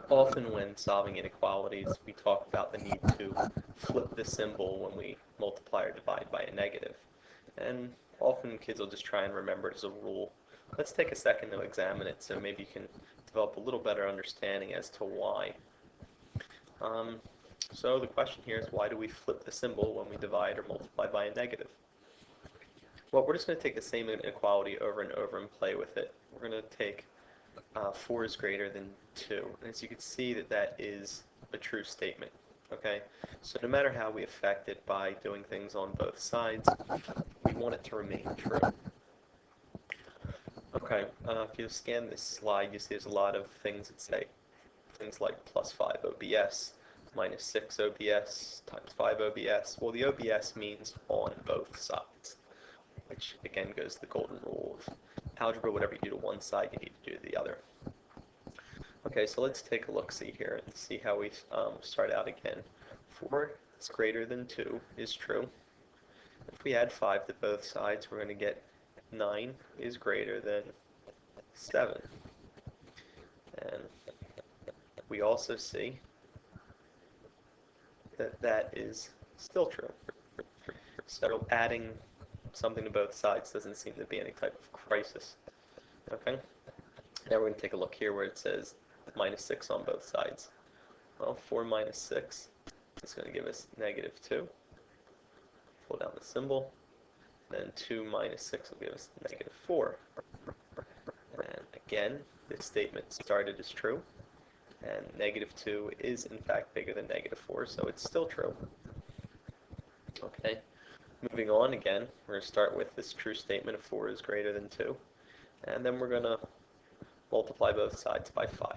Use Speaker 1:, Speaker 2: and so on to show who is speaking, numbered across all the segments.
Speaker 1: Often when solving inequalities, we talk about the need to flip the symbol when we multiply or divide by a negative. And often kids will just try and remember it as a rule. Let's take a second to examine it so maybe you can develop a little better understanding as to why. Um, so the question here is, why do we flip the symbol when we divide or multiply by a negative? Well, we're just going to take the same inequality over and over and play with it. We're going to take 4 is greater than 2. And as you can see, that is a true statement. Okay, so no matter how we affect it by doing things on both sides, we want it to remain true. Okay, if you scan this slide, you see there's a lot of things that say things like plus 5 OBS, minus 6 OBS, times 5 OBS. Well, the OBS means on both sides, which again goes to the golden rule of algebra. Whatever you do to one side, you need to do to the other. Okay, so let's take a look-see here and see how we start out again. 4 is greater than 2 is true. If we add 5 to both sides, we're going to get 9 is greater than 7. And we also see that that is still true. So adding something to both sides doesn't seem to be any type of crisis. Okay? Now we're going to take a look here where it says minus 6 on both sides. Well, 4 minus 6 is going to give us negative 2. Pull down the symbol. Then 2 minus 6 will give us negative 4. And again, this statement started as true. And negative 2 is in fact bigger than negative 4, so it's still true. Okay, moving on again, we're going to start with this true statement of 4 is greater than 2. And then we're going to multiply both sides by 5.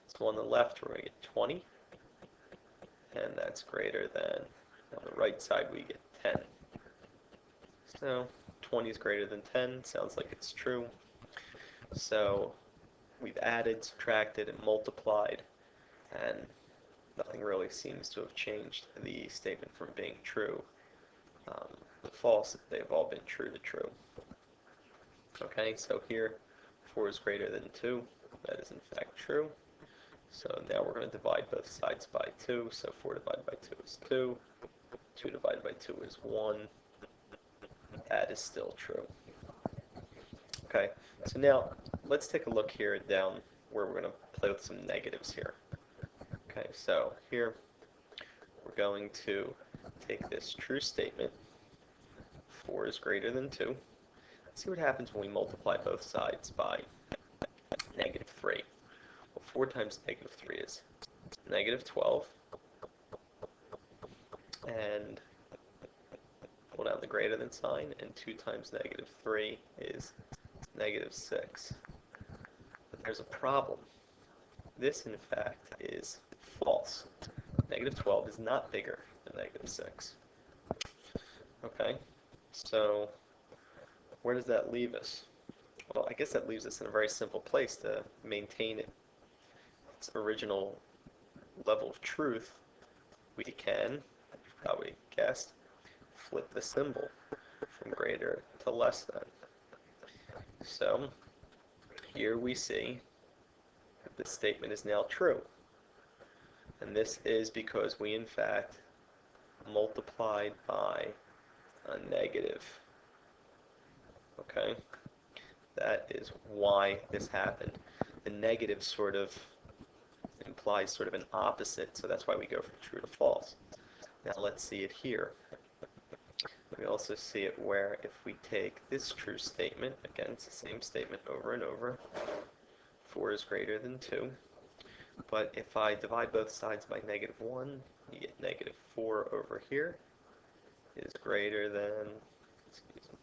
Speaker 1: So on the left, we're going to get 20. And that's greater than, on the right side, we get 10. So 20 is greater than 10. Sounds like it's true. So we've added, subtracted, and multiplied, and nothing really seems to have changed the statement from being true to false. They've all been true to true. Okay, so here 4 is greater than 2. That is in fact true. So now we're going to divide both sides by 2. So 4 divided by 2 is 2. 2 divided by 2 is 1. That is still true. Okay, so now let's take a look here down where we're going to play with some negatives here. Okay, so here we're going to take this true statement, 4 is greater than 2. Let's see what happens when we multiply both sides by negative 3. Well, 4 times negative 3 is negative 12. And pull down the greater than sign, and 2 times negative 3 is negative 6. But there's a problem. This, in fact, is false. Negative 12 is not bigger than negative 6. Okay, so where does that leave us? Well, I guess that leaves us in a very simple place to maintain its original level of truth. We can, probably guessed, flip the symbol from greater to less than. So here we see that this statement is now true. And this is because we, in fact, multiplied by a negative. Okay? That is why this happened. The negative sort of implies sort of an opposite, so that's why we go from true to false. Now let's see it here. We also see it where if we take this true statement, again, it's the same statement over and over, 4 is greater than 2. But if I divide both sides by negative 1, you get negative 4 over here is greater than, excuse me,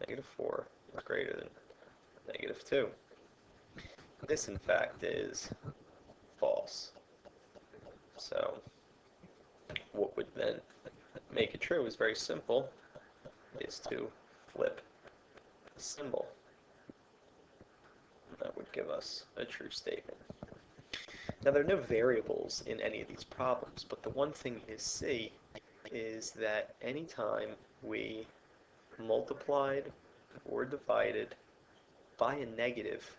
Speaker 1: negative 4 is greater than negative 2. This, in fact, is false. So what would then make it true is very simple, is to flip the symbol. That would give us a true statement. Now, there are no variables in any of these problems, but the one thing you see is that anytime we multiplied or divided by a negative,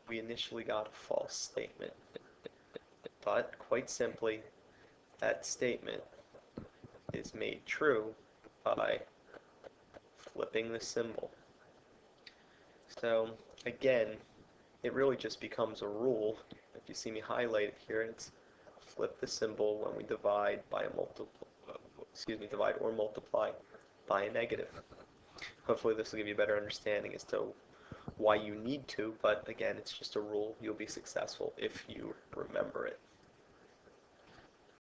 Speaker 1: we initially got a false statement. But quite simply, that statement is made true by flipping the symbol. So again, it really just becomes a rule. If you see me highlight it here, it's flip the symbol when we divide by a divide or multiply by a negative. Hopefully this will give you a better understanding as to why you need to, but again, it's just a rule. You'll be successful if you remember it.